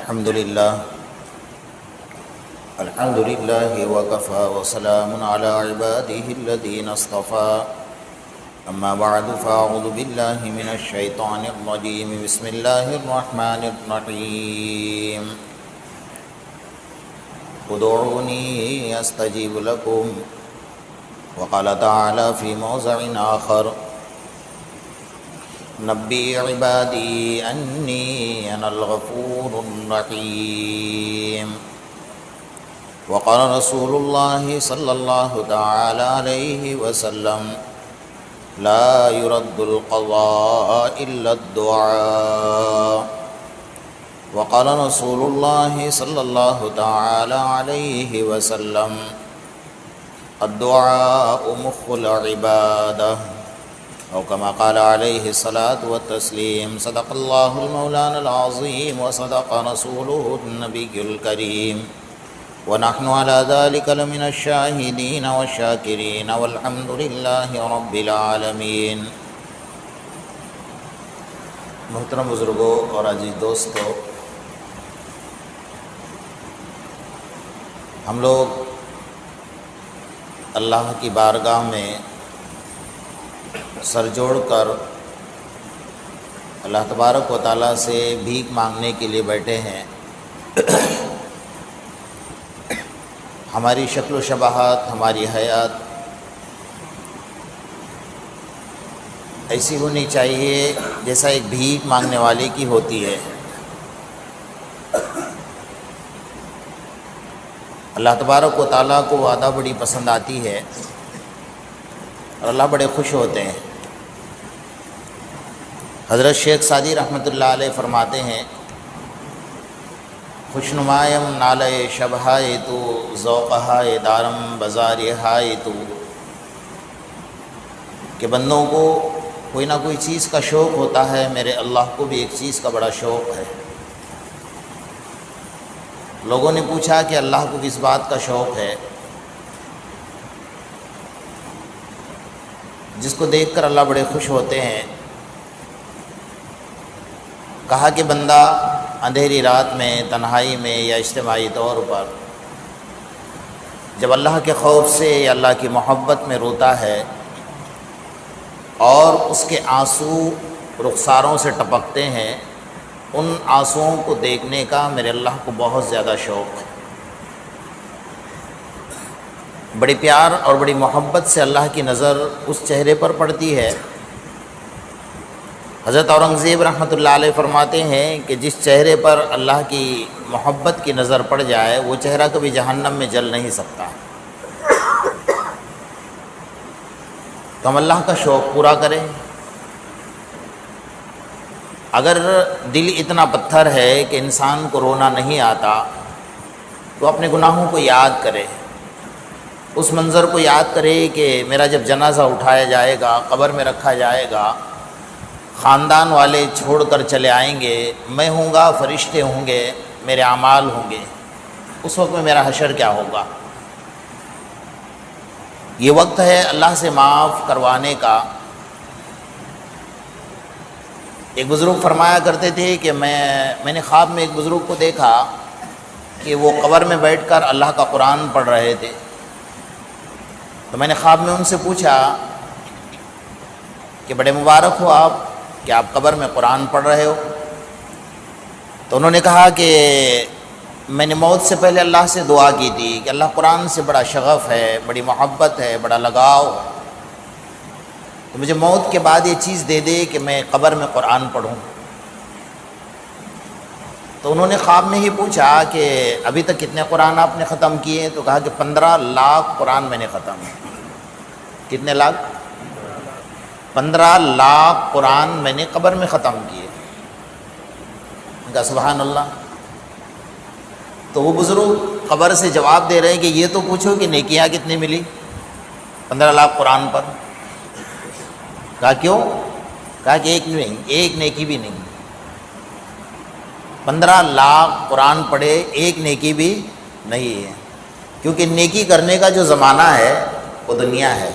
الحمد لله وكفى وسلام على عباده الذين اصطفى أما بعد فأعوذ بالله من الشيطان الرجيم بسم الله الرحمن الرحيم ادعوني أستجيب لكم وقال تعالى في موضع آخر نبئ عبادي أني أنا الغفور الرحيم وقال رسول الله صلى الله تعالى عليه وسلم لا يرد القضاء إلا الدعاء وقال رسول الله صلى الله تعالى عليه وسلم الدعاء مخ العبادة أو كما قال عليه الصلاة والتسليم صدق الله المولانا العظيم وصدق رسوله النبي الكريم ونحن على ذلك لمن الشاهدين والشاكرين والحمد لله رب العالمين۔ محترم بزرگوں اور عزیز دوستو، ہم لوگ اللہ کی بارگاہ میں سر جوڑ کر اللہ تبارک و تعالیٰ سے بھیک مانگنے کے لیے بیٹھے ہیں۔ ہماری شکل و شباہت، ہماری حیات ایسی ہونی چاہیے جیسا ایک بھیک مانگنے والے کی ہوتی ہے۔ اللہ تبارک و تعالیٰ کو وہ ادا بڑی پسند آتی ہے اور اللہ بڑے خوش ہوتے ہیں۔ حضرت شیخ سعدی رحمۃ اللہ علیہ فرماتے ہیں، خوش نمایم نالے شبہائے تو ذوقہائے دارم بزارہائے تو، کہ بندوں کو کوئی نہ کوئی چیز کا شوق ہوتا ہے، میرے اللہ کو بھی ایک چیز کا بڑا شوق ہے۔ لوگوں نے پوچھا کہ اللہ کو کس بات کا شوق ہے؟ جس کو دیکھ کر اللہ بڑے خوش ہوتے ہیں۔ کہا کہ بندہ اندھیری رات میں، تنہائی میں یا اجتماعی طور پر جب اللہ کے خوف سے یا اللہ کی محبت میں روتا ہے اور اس کے آنسو رخساروں سے ٹپکتے ہیں، ان آنسوؤں کو دیکھنے کا میرے اللہ کو بہت زیادہ شوق ہے۔ بڑی پیار اور بڑی محبت سے اللہ کی نظر اس چہرے پر پڑتی ہے۔ حضرت اورنگزیب رحمۃ اللہ علیہ فرماتے ہیں کہ جس چہرے پر اللہ کی محبت کی نظر پڑ جائے وہ چہرہ کبھی جہنم میں جل نہیں سکتا۔ تو ہم اللہ کا شوق پورا کریں۔ اگر دل اتنا پتھر ہے کہ انسان کو رونا نہیں آتا تو اپنے گناہوں کو یاد کرے، اس منظر کو یاد کرے کہ میرا جب جنازہ اٹھایا جائے گا، قبر میں رکھا جائے گا، خاندان والے چھوڑ کر چلے آئیں گے، میں ہوں گا، فرشتے ہوں گے، میرے اعمال ہوں گے، اس وقت میں میرا حشر کیا ہوگا؟ یہ وقت ہے اللہ سے معاف کروانے کا۔ ایک بزرگ فرمایا کرتے تھے کہ میں نے خواب میں ایک بزرگ کو دیکھا کہ وہ قبر میں بیٹھ کر اللہ کا قرآن پڑھ رہے تھے۔ تو میں نے خواب میں ان سے پوچھا کہ بڑے مبارک ہو آپ کہ آپ قبر میں قرآن پڑھ رہے ہو۔ تو انہوں نے کہا کہ میں نے موت سے پہلے اللہ سے دعا کی تھی کہ اللہ قرآن سے بڑا شغف ہے، بڑی محبت ہے، بڑا لگاؤ، تو مجھے موت کے بعد یہ چیز دے دے کہ میں قبر میں قرآن پڑھوں۔ تو انہوں نے خواب میں ہی پوچھا کہ ابھی تک کتنے قرآن آپ نے ختم کیے؟ تو کہا کہ 15 لاکھ قرآن میں نے ختم۔ کتنے لاکھ؟ 15 لاکھ قرآن میں نے قبر میں ختم کیے۔ کہا سبحان اللہ۔ تو وہ بزرگ قبر سے جواب دے رہے ہیں کہ یہ تو پوچھو کہ نیکیاں کتنی ملی 15 لاکھ قرآن پر؟ کہا کیوں؟ کہا کہ ایک نیکی بھی نہیں۔ 15 لاکھ قرآن پڑھے، ایک نیکی بھی نہیں ہے، کیونکہ نیکی کرنے کا جو زمانہ ہے وہ دنیا ہے،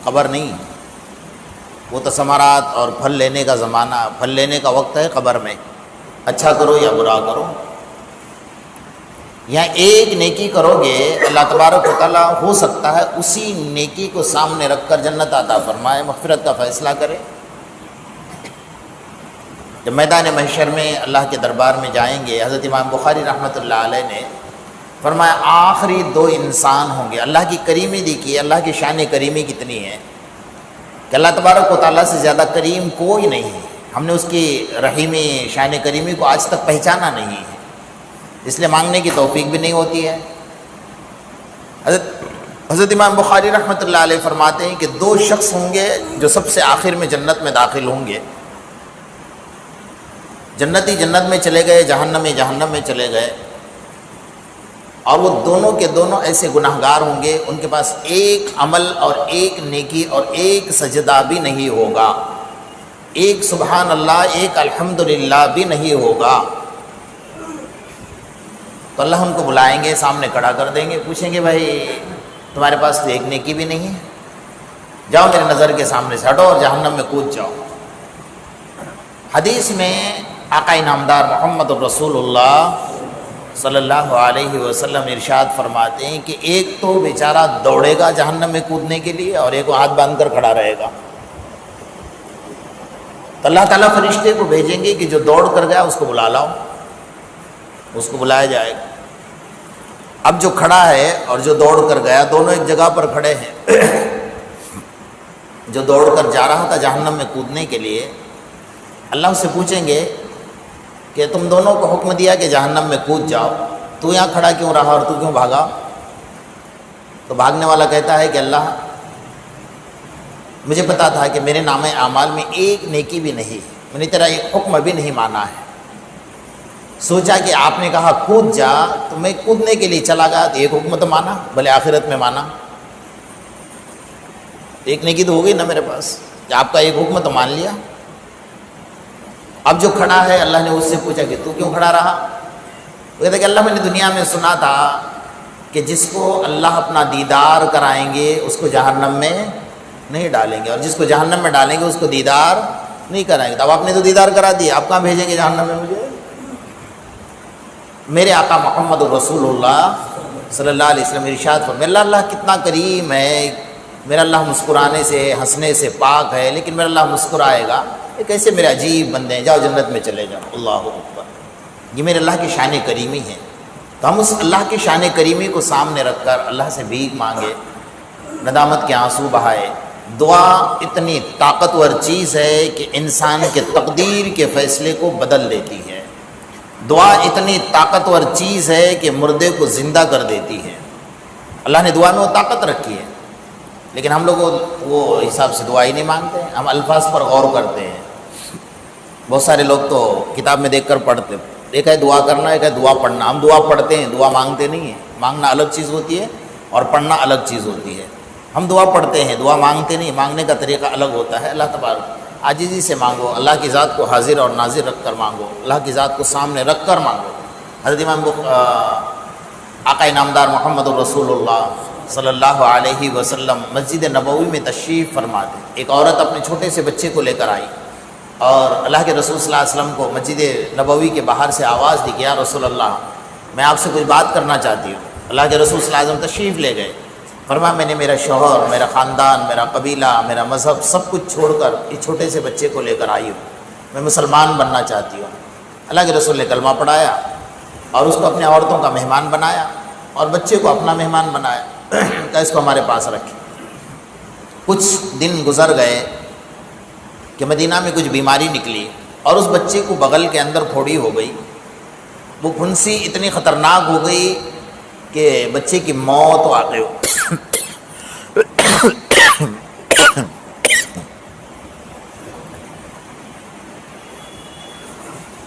قبر نہیں۔ وہ تو ثمرات اور پھل لینے کا زمانہ، پھل لینے کا وقت ہے قبر میں، اچھا کرو یا برا کرو۔ یہاں ایک نیکی کرو گے اللہ تبارک و تعالیٰ ہو سکتا ہے اسی نیکی کو سامنے رکھ کر جنت عطا فرمائے، مغفرت کا فیصلہ کرے۔ جب میدان محشر میں اللہ کے دربار میں جائیں گے، حضرت امام بخاری رحمۃ اللہ علیہ نے فرمایا آخری دو انسان ہوں گے۔ اللہ کی کریمی دیکھیے، اللہ کی شان کریمی کتنی ہے کہ اللہ تبارک و تعالیٰ سے زیادہ کریم کوئی نہیں ہے۔ ہم نے اس کی رحیمی شان کریمی کو آج تک پہچانا نہیں ہے، اس لیے مانگنے کی توفیق بھی نہیں ہوتی ہے۔ حضرت امام بخاری رحمۃ اللہ علیہ فرماتے ہیں کہ دو شخص ہوں گے جو سب سے آخر میں جنت میں داخل ہوں گے۔ جنتی جنت میں چلے گئے، جہنمی جہنم میں چلے گئے، اور وہ دونوں کے دونوں ایسے گناہ گار ہوں گے، ان کے پاس ایک عمل اور ایک نیکی اور ایک سجدہ بھی نہیں ہوگا، ایک سبحان اللہ ایک الحمدللہ بھی نہیں ہوگا۔ تو اللہ ان کو بلائیں گے، سامنے کھڑا کر دیں گے، پوچھیں گے بھائی تمہارے پاس تو ایک نیکی بھی نہیں ہے، جاؤ میرے نظر کے سامنے سے ہٹو اور جہنم میں کود جاؤ۔ حدیث میں آقا انعامدار محمد رسول اللہ صلی اللہ علیہ وسلم ارشاد فرماتے ہیں کہ ایک تو بیچارہ دوڑے گا جہنم میں کودنے کے لیے اور ایک ہاتھ باندھ کر کھڑا رہے گا۔ تو اللہ تعالیٰ فرشتے کو بھیجیں گے کہ جو دوڑ کر گیا اس کو بلا لاؤ، اس کو بلایا جائے گا۔ اب جو کھڑا ہے اور جو دوڑ کر گیا دونوں ایک جگہ پر کھڑے ہیں۔ جو دوڑ کر جا رہا تھا جہنم میں کودنے کے لیے، اللہ سے پوچھیں گے کہ تم دونوں کو حکم دیا کہ جہنم میں کود جاؤ، تو یہاں کھڑا کیوں رہا اور تو کیوں بھاگا؟ تو بھاگنے والا کہتا ہے کہ اللہ مجھے پتا تھا کہ میرے نامہ اعمال میں ایک نیکی بھی نہیں، میں نے تیرا ایک حکم بھی نہیں مانا ہے، سوچا کہ آپ نے کہا کود جا تو میں کودنے کے لیے چلا گیا، تو ایک حکم تو مانا، بھلے آخرت میں مانا، ایک نیکی تو ہو گئی نا میرے پاس، آپ کا ایک حکم تو مان لیا۔ اب جو کھڑا ہے اللہ نے اس سے پوچھا کہ تو کیوں کھڑا رہا؟ وہ کہتا کہ اللہ میں نے دنیا میں سنا تھا کہ جس کو اللہ اپنا دیدار کرائیں گے اس کو جہنم میں نہیں ڈالیں گے، اور جس کو جہنم میں ڈالیں گے اس کو دیدار نہیں کرائیں گے۔ تو اب آپ نے تو دیدار کرا دیا، آپ کہاں بھیجیں گے جہنم میں مجھے؟ میرے آقا محمد رسول اللہ صلی اللہ علیہ وسلم ارشاد فرمایا میرا اللہ کتنا کریم ہے، میرا اللہ مسکرانے سے ہنسنے سے پاک ہے، لیکن میرا اللہ مسکرائے گا، یہ کیسے میرے عجیب بندے ہیں، جاؤ جنت میں چلے جاؤ۔ اللہ اکبر، یہ میرے اللہ کی شان کریمی ہے۔ تو ہم اس اللہ کی شان کریمی کو سامنے رکھ کر اللہ سے بھیک مانگے، ندامت کے آنسو بہائے۔ دعا اتنی طاقتور چیز ہے کہ انسان کے تقدیر کے فیصلے کو بدل دیتی ہے۔ دعا اتنی طاقتور چیز ہے کہ مردے کو زندہ کر دیتی ہے۔ اللہ نے دعا میں وہ طاقت رکھی ہے، لیکن ہم لوگ وہ حساب سے دعا ہی نہیں مانگتے، ہم الفاظ پر غور کرتے ہیں۔ بہت سارے لوگ تو کتاب میں دیکھ کر پڑھتے، ایک ہے دعا کرنا، ایک ہے دعا پڑھنا۔ ہم دعا پڑھتے ہیں، دعا مانگتے نہیں ہیں۔ مانگنا الگ چیز ہوتی ہے اور پڑھنا الگ چیز ہوتی ہے۔ ہم دعا پڑھتے ہیں، دعا مانگتے نہیں، مانگنے کا طریقہ الگ ہوتا ہے۔ اللہ تبارک عاجزی سے مانگو، اللہ کی ذات کو حاضر اور ناظر رکھ کر مانگو، اللہ کی ذات کو سامنے رکھ کر مانگو۔ حضرت امام آقا انعامدار محمد رسول اللہ صلی اللہ علیہ وسلم مسجد نبوی میں تشریف فرما دے، ایک عورت اپنے چھوٹے سے بچے کو لے کر آئی اور اللہ کے رسول صلی اللہ علیہ وسلم کو مسجد نبوی کے باہر سے آواز دی کہ یا رسول اللہ میں آپ سے کچھ بات کرنا چاہتی ہوں۔ اللہ کے رسول صلی اللہ علیہ وسلم تشریف لے گئے، فرمایا میں نے میرا شوہر، میرا خاندان، میرا قبیلہ، میرا مذہب سب کچھ چھوڑ کر اس چھوٹے سے بچے کو لے کر آئی ہوں، میں مسلمان بننا چاہتی ہوں۔ اللہ کے رسول نے کلمہ پڑھایا اور اس کو اپنے عورتوں کا مہمان بنایا اور بچے کو اپنا مہمان بنایا کہ اس کو ہمارے پاس رکھیں۔ کچھ دن گزر گئے کہ مدینہ میں کچھ بیماری نکلی اور اس بچے کو بغل کے اندر پھوڑی ہو گئی۔ وہ پھنسی اتنی خطرناک ہو گئی کہ بچے کی موت واقع ہو۔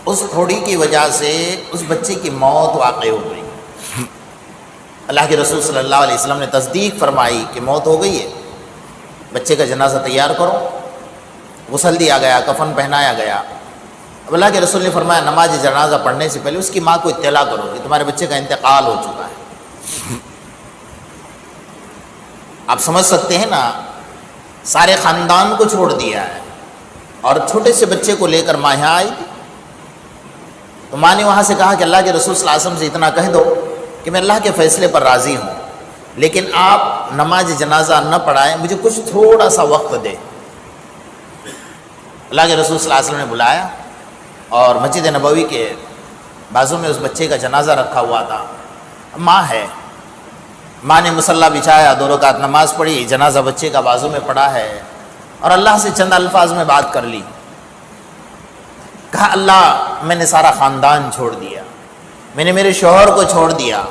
اس پھوڑی کی وجہ سے اس بچے کی موت واقع ہو گئی۔ اللہ کے رسول صلی اللہ علیہ وسلم نے تصدیق فرمائی کہ موت ہو گئی ہے، بچے کا جنازہ تیار کرو۔ غسل دیا گیا، کفن پہنایا گیا۔ اب اللہ کے رسول نے فرمایا نماز جنازہ پڑھنے سے پہلے اس کی ماں کو اطلاع کرو کہ تمہارے بچے کا انتقال ہو چکا ہے۔ آپ سمجھ سکتے ہیں نا، سارے خاندان کو چھوڑ دیا ہے اور چھوٹے سے بچے کو لے کر ماں یہاں آئی تھی۔ تو ماں نے وہاں سے کہا کہ اللہ کے رسول صلی اللہ علیہ وسلم سے اتنا کہہ دو کہ میں اللہ کے فیصلے پر راضی ہوں، لیکن آپ نماز جنازہ نہ پڑھائیں، مجھے کچھ تھوڑا سا وقت دے۔ اللہ کے رسول صلی اللہ علیہ وسلم نے بلایا اور مسجد نبوی کے بازو میں اس بچے کا جنازہ رکھا ہوا تھا، ماں ہے، ماں نے مصلی بچھایا، 2 رکعت نماز پڑھی، جنازہ بچے کا بازو میں پڑا ہے، اور اللہ سے چند الفاظ میں بات کر لی، کہا اللہ میں نے سارا خاندان چھوڑ دیا، میں نے میرے شوہر کو چھوڑ دیا،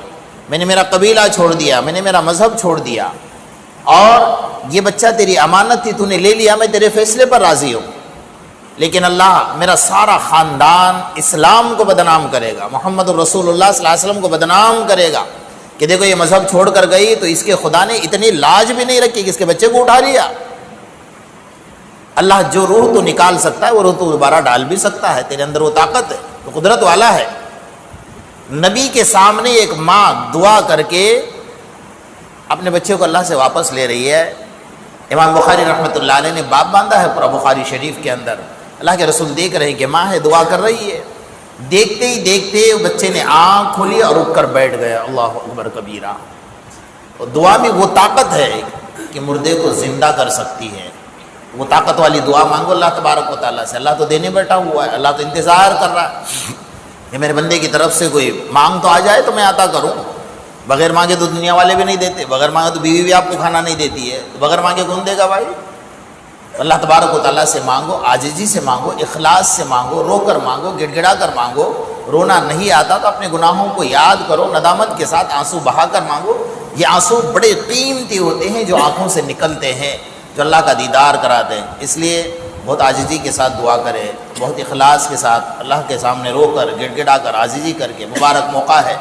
میں نے میرا قبیلہ چھوڑ دیا، میں نے میرا مذہب چھوڑ دیا، اور یہ بچہ تیری امانت تھی، تو نے لے لیا، میں تیرے فیصلے پر راضی ہوں، لیکن اللہ میرا سارا خاندان اسلام کو بدنام کرے گا، محمد الرسول اللہ صلی اللہ علیہ وسلم کو بدنام کرے گا کہ دیکھو یہ مذہب چھوڑ کر گئی تو اس کے خدا نے اتنی لاج بھی نہیں رکھی کہ اس کے بچے کو اٹھا لیا۔ اللہ جو روح تو نکال سکتا ہے وہ روح تو دوبارہ ڈال بھی سکتا ہے، تیرے اندر وہ طاقت ہے، تو قدرت والا ہے۔ نبی کے سامنے ایک ماں دعا کر کے اپنے بچے کو اللہ سے واپس لے رہی ہے۔ امام بخاری رحمۃ اللہ علیہ نے باب باندھا ہے پورا بخاری شریف کے اندر، اللہ کے رسول دیکھ رہے ہیں کہ ماں ہے دعا کر رہی ہے، دیکھتے ہی دیکھتے بچے نے آنکھ کھولی اور اٹھ کر بیٹھ گیا، اللہ اکبر کبیرہ۔ اور دعا میں وہ طاقت ہے کہ مردے کو زندہ کر سکتی ہے، وہ طاقت والی دعا مانگو اللہ تبارک و تعالیٰ سے۔ اللہ تو دینے بیٹھا ہوا ہے، اللہ تو انتظار کر رہا ہے کہ میرے بندے کی طرف سے کوئی مانگ تو آ جائے تو میں عطا کروں۔ بغیر مانگے تو دنیا والے بھی نہیں دیتے، بغیر مانگے تو بیوی بھی آپ کو کھانا نہیں دیتی ہے، تو بغیر مانگے کون دے گا بھائی؟ اللہ تبارک و تعالیٰ سے مانگو، عاجزی سے مانگو، اخلاص سے مانگو، رو کر مانگو، گڑ گڑا کر مانگو۔ رونا نہیں آتا تو اپنے گناہوں کو یاد کرو، ندامت کے ساتھ آنسو بہا کر مانگو۔ یہ آنسو بڑے قیمتی ہوتے ہیں جو آنکھوں سے نکلتے ہیں، جو اللہ کا دیدار کراتے ہیں۔ اس لیے بہت عاجزی کے ساتھ دعا کرے، بہت اخلاص کے ساتھ اللہ کے سامنے رو کر گڑ گڑا کر عاجزی کر کے۔ مبارک موقع ہے،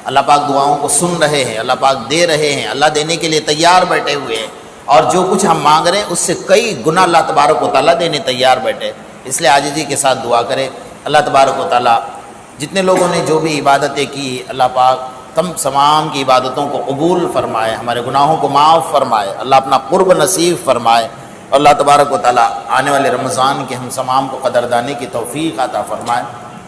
اللہ پاک دعاؤں کو سن رہے ہیں، اللہ پاک دے رہے ہیں، اللہ دینے کے لیے تیار بیٹھے ہوئے ہیں، اور جو کچھ ہم مانگ رہے ہیں اس سے کئی گنا اللہ تبارک و تعالیٰ دینے تیار بیٹھے۔ اس لیے عاجزی کے ساتھ دعا کرے۔ اللہ تبارک و تعالیٰ جتنے لوگوں نے جو بھی عبادتیں کی، اللہ پاک تمام کی عبادتوں کو قبول فرمائے، ہمارے گناہوں کو معاف فرمائے، اللہ اپنا قرب نصیب فرمائے، اور اللہ تبارک و تعالیٰ آنے والے رمضان کے ہم تمام کو قدردانی کی توفیق عطا فرمائے۔